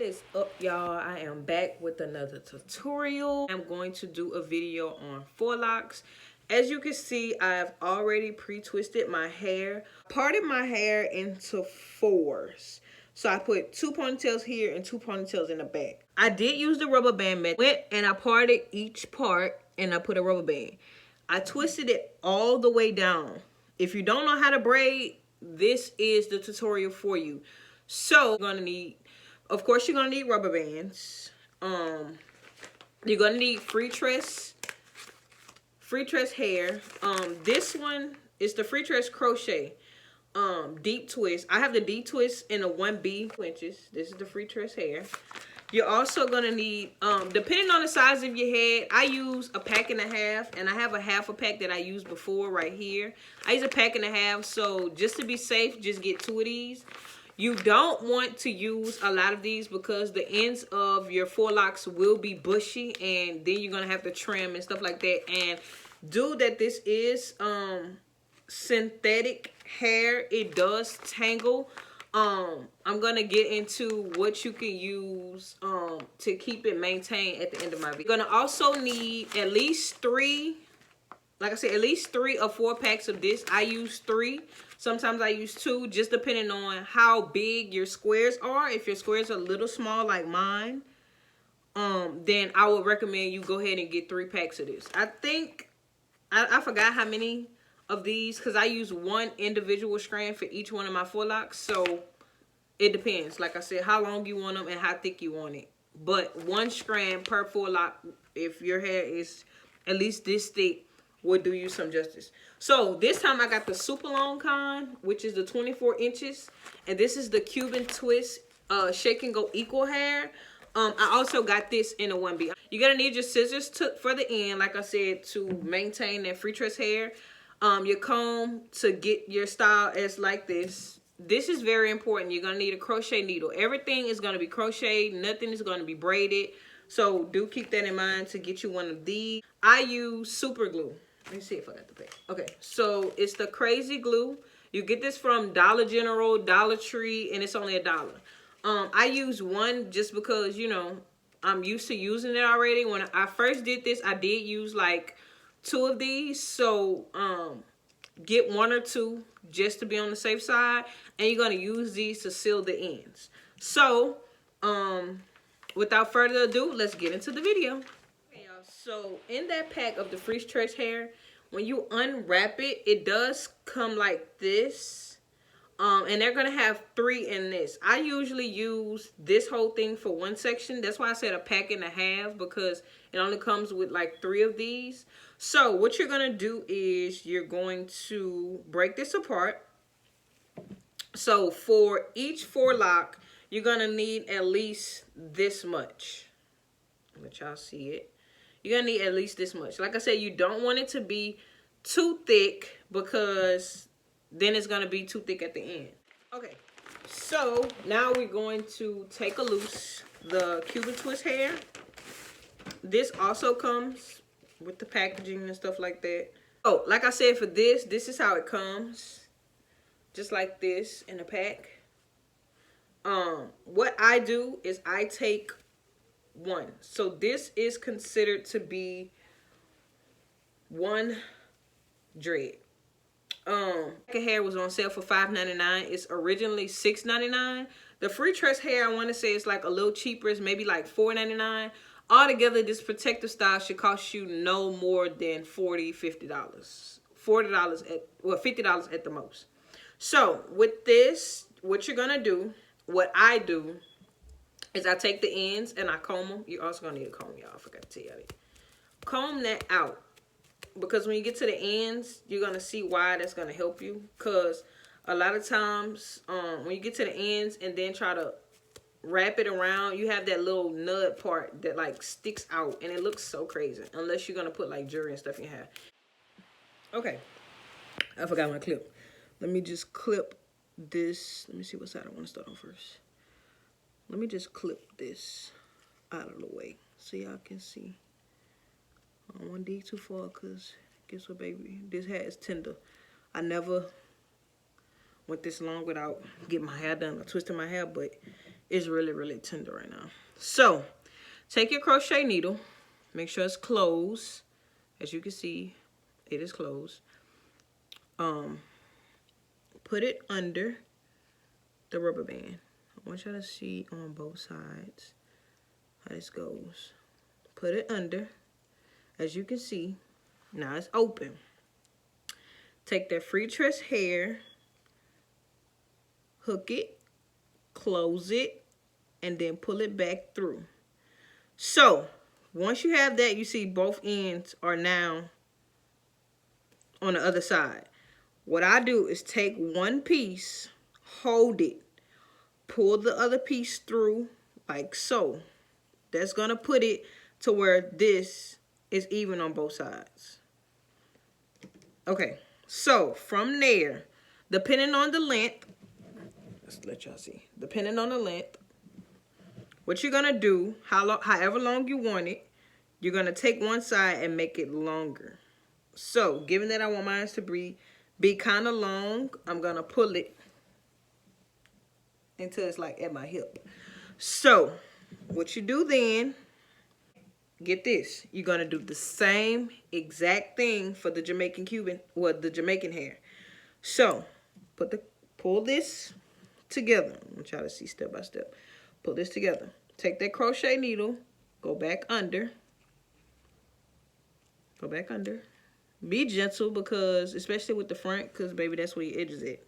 Is up, y'all? I am back with another tutorial. I'm going to do a video on Faux Locs. As you can see, I've already pre-twisted my hair, parted my hair into fours. So I put 2 ponytails here and 2 ponytails in the back. I did use the rubber band method. Went and I parted each part and I put a rubber band. I twisted it all the way down. If you don't know how to braid, this is the tutorial for you. So you're gonna need, of course, you're gonna need rubber bands. You're gonna need Freetress hair. This one is the Freetress crochet deep twist. I have the deep twist in a 1B inches. This is the Freetress hair. You're also gonna need, depending on the size of your head, I use a pack and a half, and I have a half a pack that I used before right here. I use a pack and a half, so just to be safe, just get 2 of these. You don't want to use a lot of these because the ends of your Faux Locs will be bushy, and then you're gonna have to trim and stuff like that. And due that this is synthetic hair, it does tangle. I'm gonna get into what you can use to keep it maintained at the end of my video. You're gonna also need at least 3, like I said, at least 3 or 4 packs of this. I use 3. Sometimes I use 2, just depending on how big your squares are. If your squares are a little small like mine, then I would recommend you go ahead and get 3 packs of this. I think, I forgot how many of these, because I use 1 individual strand for each one of my Faux Locs. So it depends, like I said, how long you want them and how thick you want it. But 1 strand per Faux Loc, if your hair is at least this thick, would do you some justice. So this time I got the super long kind, which is the 24 inches. And this is the Cuban twist shake and go equal hair. I also got this in a 1B. You're gonna need your scissors for the end, like I said, to maintain that Freetress hair. Your comb to get your style as like this. This is very important. You're gonna need a crochet needle. Everything is gonna be crocheted. Nothing is gonna be braided. So do keep that in mind to get you one of these. I use super glue. Let me see if I got the pack. Okay, so it's the crazy glue. You get this from Dollar General, Dollar Tree, and it's only $1. I use 1 just because, you know, I'm used to using it already. When I first did this, I did use like 2 of these. So get 1 or 2 just to be on the safe side. And you're going to use these to seal the ends. So without further ado, let's get into the video. Okay, y'all. So in that pack of the Freetress hair, when you unwrap it, it does come like this. And they're going to have 3 in this. I usually use this whole thing for 1 section. That's why I said a pack and a half, because it only comes with like 3 of these. So what you're going to do is you're going to break this apart. So for each Faux Loc, you're going to need at least this much. Let y'all see it. You're going to need at least this much. Like I said, you don't want it to be too thick because then it's going to be too thick at the end. Okay, so now we're going to take a loose the Cuban twist hair. This also comes with the packaging and stuff like that. Oh, like I said, for this is how it comes. Just like this in a pack. What I do is I take 1. So this is considered to be 1 dread. Hair was on sale for $5.99. It's originally $6.99. The Freetress hair, I want to say, it's like a little cheaper. It's maybe like $4.99. Altogether, this protective style should cost you no more than $40, $50. $40 at, well, $50 at the most. So with this, what you're gonna do, what I do, is I take the ends and I comb them. You're also gonna need a comb, y'all. I forgot to tell y'all that. Comb that out. Because when you get to the ends, you're going to see why that's going to help you. Because a lot of times, when you get to the ends and then try to wrap it around, you have that little nut part that like sticks out. And it looks so crazy. Unless you're going to put like jewelry and stuff in your hair. Okay. I forgot my clip. Let me just clip this. Let me see what side I want to start on first. Let me just clip this out of the way so y'all can see. I don't want to dig too far because guess what, baby? This hair is tender. I never went this long without getting my hair done or twisting my hair, but It's really, really tender right now. So, take your crochet needle. Make sure it's closed. As you can see, it is closed. Put it under the rubber band. I want y'all to see on both sides how this goes. Put it under. As you can see, now it's open. Take that Freetress hair, hook it, close it, and then pull it back through. So, once you have that, you see both ends are now on the other side. What I do is take one piece, hold it, pull the other piece through like so. That's going to put it to where this is even on both sides. Okay, so from there, depending on the length, let's let y'all see. Depending on the length, what you're going to do, however long you want it, you're going to take one side and make it longer. So, given that I want mine to be kind of long, I'm going to pull it until it's like at my hip. So, what you do then, get this. You're going to do the same exact thing for the Jamaican Cuban, or the Jamaican hair. So, pull this together. I'm going to try to see step by step. Pull this together. Take that crochet needle, go back under. Go back under. Be gentle, because, especially with the front, because, baby, that's where your edges at.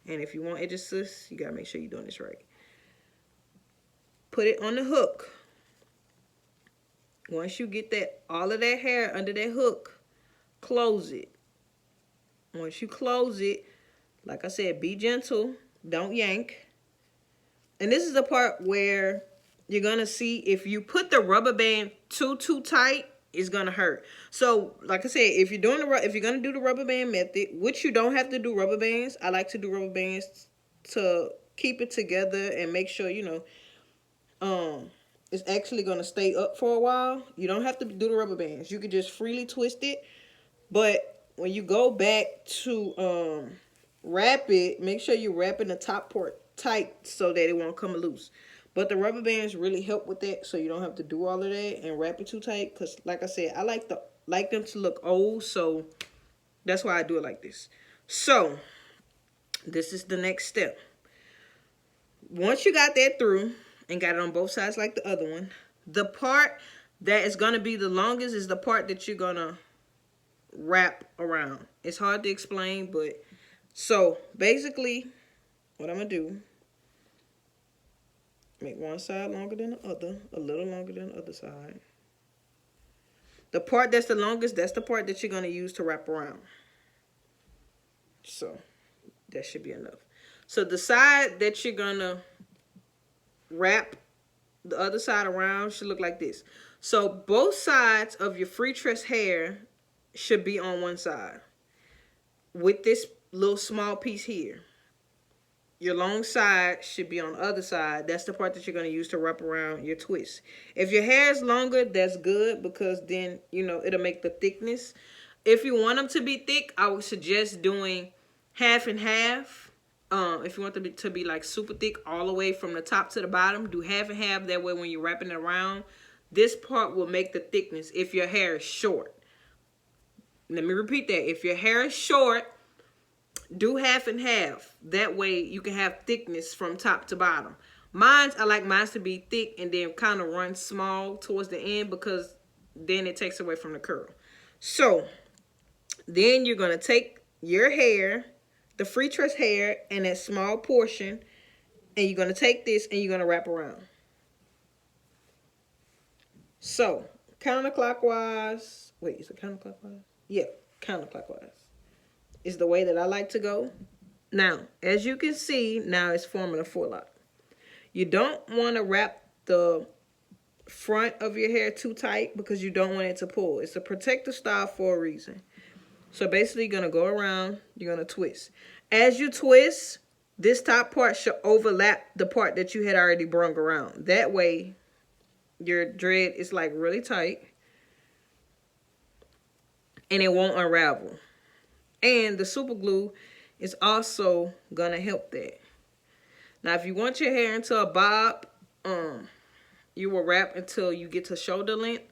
And if you want edges, sis, you got to make sure you're doing this right. Put it on the hook. Once you get all of that hair under that hook, close it. Once you close it, like I said, be gentle. Don't yank. And this is the part where you're going to see if you put the rubber band too tight, it's going to hurt. So, like I said, if you're going to do the rubber band method, which you don't have to do rubber bands. I like to do rubber bands to keep it together and make sure, you know, it's actually going to stay up for a while. You don't have to do the rubber bands. You can just freely twist it. But when you go back to wrap it, make sure you're wrapping the top part tight so that it won't come loose. But the rubber bands really help with that, so you don't have to do all of that and wrap it too tight. Because, like I said, I like them to look old, so that's why I do it like this. So, this is the next step. Once you got that through and got it on both sides like the other one, the part that is going to be the longest is the part that you're going to wrap around. It's hard to explain, but so basically what I'm going to do, make one side longer than the other, a little longer than the other side. The part that's the longest, that's the part that you're going to use to wrap around. So, that should be enough. So, the side that you're going to wrap the other side around should look like this. So, both sides of your Freetress hair should be on one side with this little small piece here. Your long side should be on the other side. That's the part that you're going to use to wrap around your twist. If your hair is longer, that's good, because then, you know, it'll make the thickness. If you want them to be thick, I would suggest doing half and half. If you want them to be like super thick all the way from the top to the bottom, do half and half. That way when you're wrapping it around, this part will make the thickness if your hair is short. Let me repeat that. If your hair is short, do half and half. That way you can have thickness from top to bottom. I like mine to be thick and then kind of run small towards the end, because then it takes away from the curl. So then you're going to take your hair, the Freetress hair, and that small portion, and you're going to take this and you're going to wrap around. So counterclockwise. Wait, is it counterclockwise? Yeah, counterclockwise is the way that I like to go. Now, as you can see, now it's forming a 4-lock. You don't want to wrap the front of your hair too tight, because you don't want it to pull. It's a protective style for a reason. So basically, you're going to go around, you're going to twist. As you twist, this top part should overlap the part that you had already brung around. That way, your dread is like really tight, and it won't unravel. And the super glue is also going to help that. Now, if you want your hair into a bob, you will wrap until you get to shoulder length.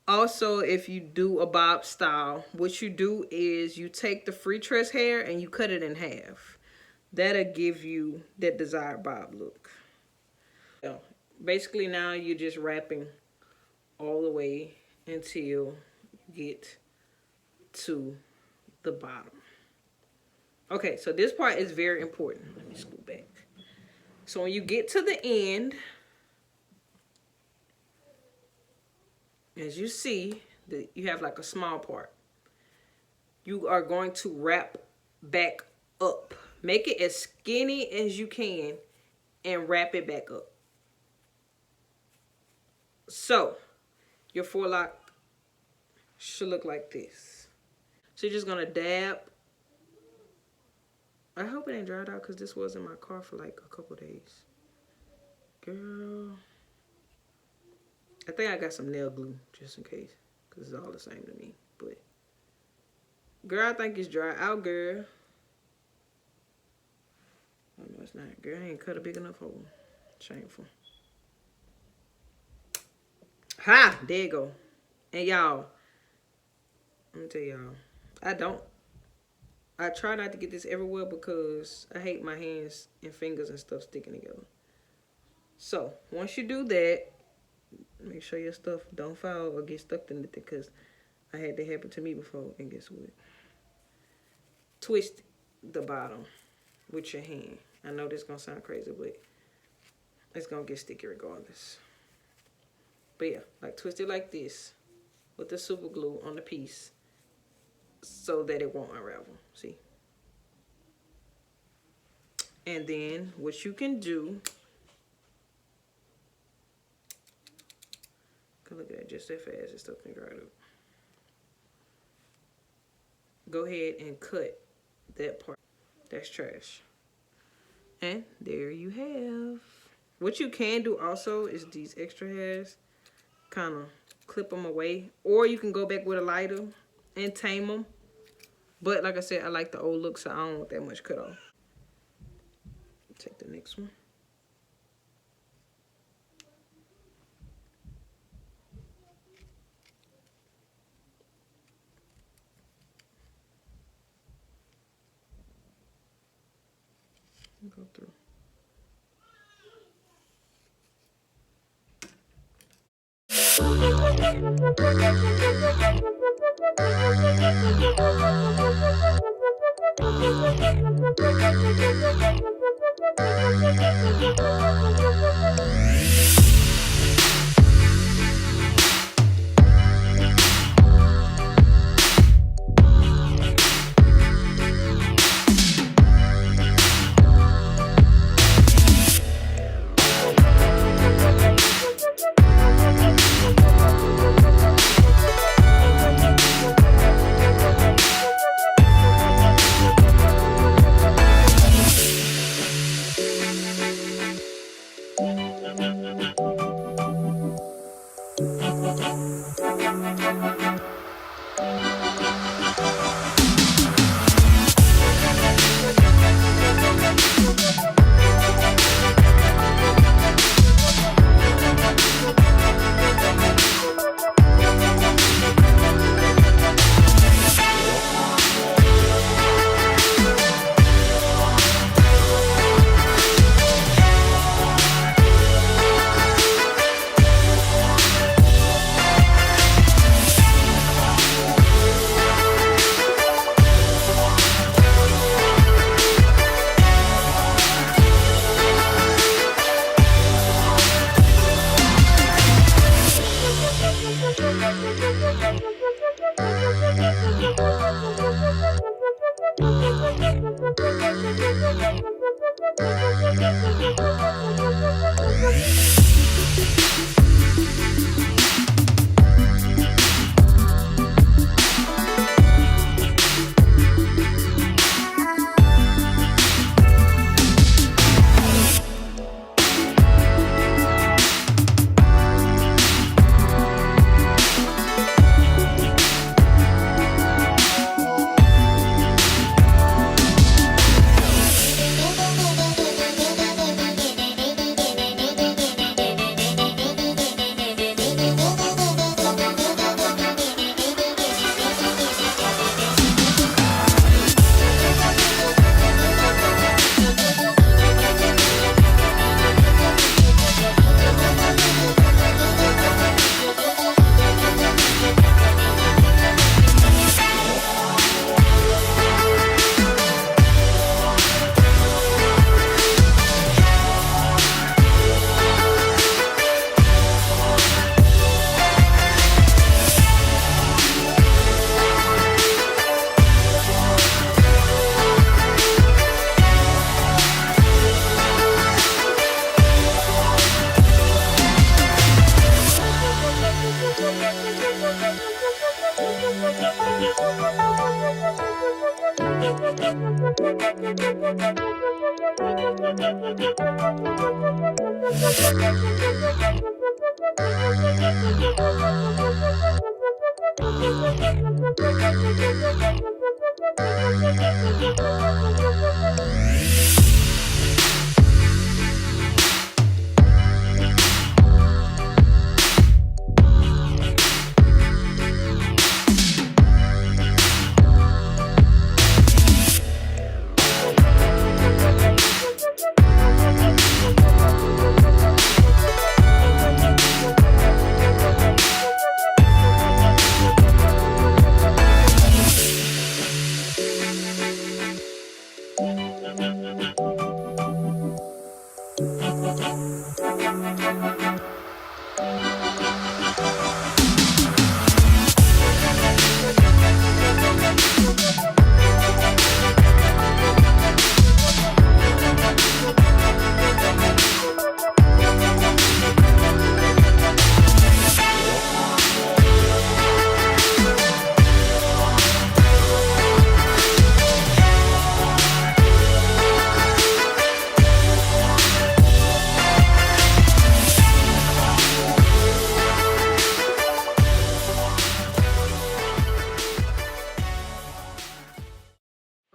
Also, if you do a bob style, what you do is you take the Freetress hair and you cut it in half. That'll give you that desired bob look. So basically now you're just wrapping all the way until you get to the bottom. Okay, so this part is very important. Let me scoot back. So when you get to the end, as you see, you have like a small part. You are going to wrap back up. Make it as skinny as you can and wrap it back up. So your Faux Loc should look like this. So you're just gonna dab. I hope it ain't dried out because this was in my car for like a couple days. Girl. I think I got some nail glue just in case because it's all the same to me. But girl, I think it's dry out, girl. Oh no, it's not. Girl, I ain't cut a big enough hole. Shameful. Ha! There you go. And y'all, let me tell y'all, I try not to get this everywhere because I hate my hands and fingers and stuff sticking together. So once you do that, make sure your stuff don't fall or get stuck in it because I had that happen to me before. And guess what? Twist the bottom with your hand. I know this is gonna sound crazy, but it's gonna get sticky regardless. But yeah, like twist it like this with the super glue on the piece so that it won't unravel. See? And then what you can do, look at that, just that fast, this stuff can dry up. Go ahead and cut that part. That's trash. And there you have. What you can do also is these extra hairs, kind of clip them away. Or you can go back with a lighter and tame them. But like I said, I like the old look, so I don't want that much cut off. Take the next one. Go through.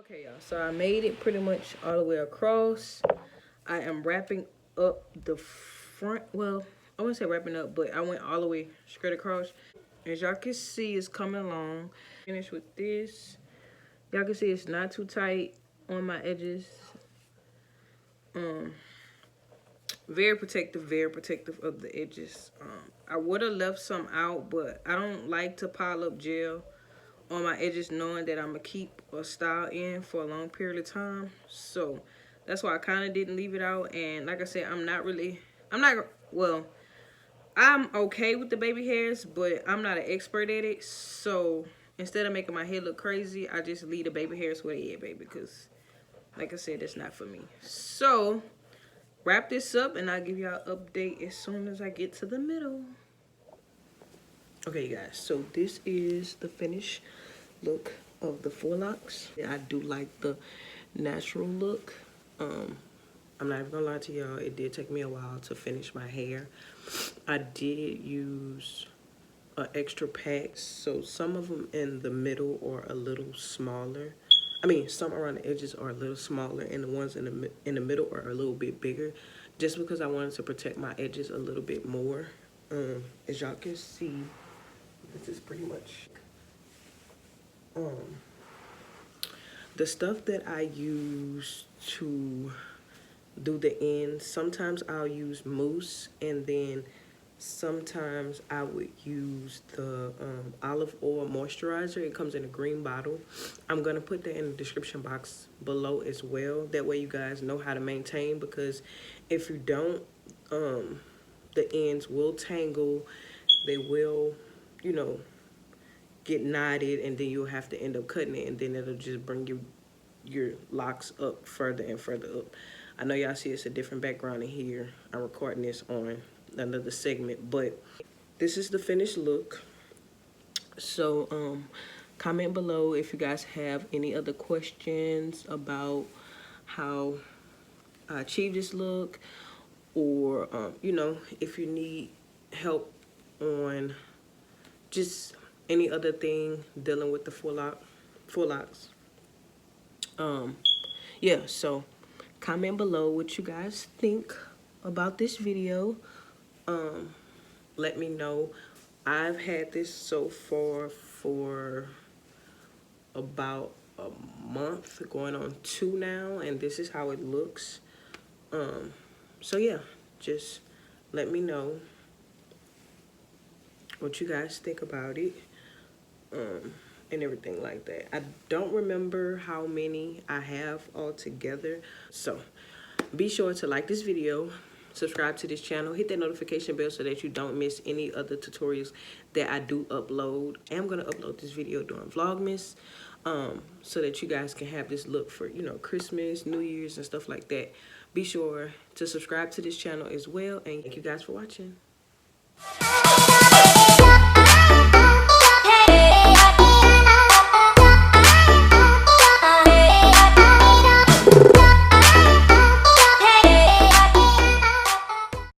Okay, y'all, so I made it pretty much all the way across. I am wrapping up the front. Well, I wouldn't say wrapping up, but I went all the way straight across. As y'all can see, it's coming along. Finish with this. Y'all can see it's not too tight on my edges. Very protective of the edges. I would have left some out, but I don't like to pile up gel on my edges knowing that I'm gonna keep a style in for a long period of time. So that's why I kind of didn't leave it out. And like I said, I'm okay with the baby hairs, but I'm not an expert at it. So instead of making my head look crazy, I just leave the baby hairs where they at, baby, because like I said, it's not for me. So wrap this up and I'll give y'all an update as soon as I get to the middle. Okay, you guys, so this is the finished look of the Faux Locs. I do like the natural look. I'm not even gonna lie to y'all, it did take me a while to finish my hair. I did use extra packs, so some of them in the middle are a little smaller. I mean, some around the edges are a little smaller, and the ones in the middle are a little bit bigger, just because I wanted to protect my edges a little bit more. As y'all can see, this is pretty much the stuff that I use to do the ends. Sometimes I'll use mousse, and then sometimes I would use the olive oil moisturizer. It comes in a green bottle. I'm gonna put that in the description box below as well. That way you guys know how to maintain, because if you don't, the ends will tangle. They will, you know, get knotted, and then you'll have to end up cutting it, and then it'll just bring your locks up further and further up. I know y'all see it's a different background in here. I'm recording this on another segment, but this is the finished look. So comment below if you guys have any other questions about how I achieved this look, or you know, if you need help on just any other thing dealing with the Faux Locs. Yeah, so comment below what you guys think about this video. Let me know. I've had this so far for about a month, going on 2 now, and this is how it looks. So yeah, just let me know what you guys think about it, and everything like that. I don't remember how many I have all together. So be sure to like this video, subscribe to this channel, hit that notification bell so that you don't miss any other tutorials that I do upload. And I'm gonna upload this video during Vlogmas, so that you guys can have this look for, you know, Christmas, New Year's, and stuff like that. Be sure to subscribe to this channel as well, and thank you guys for watching.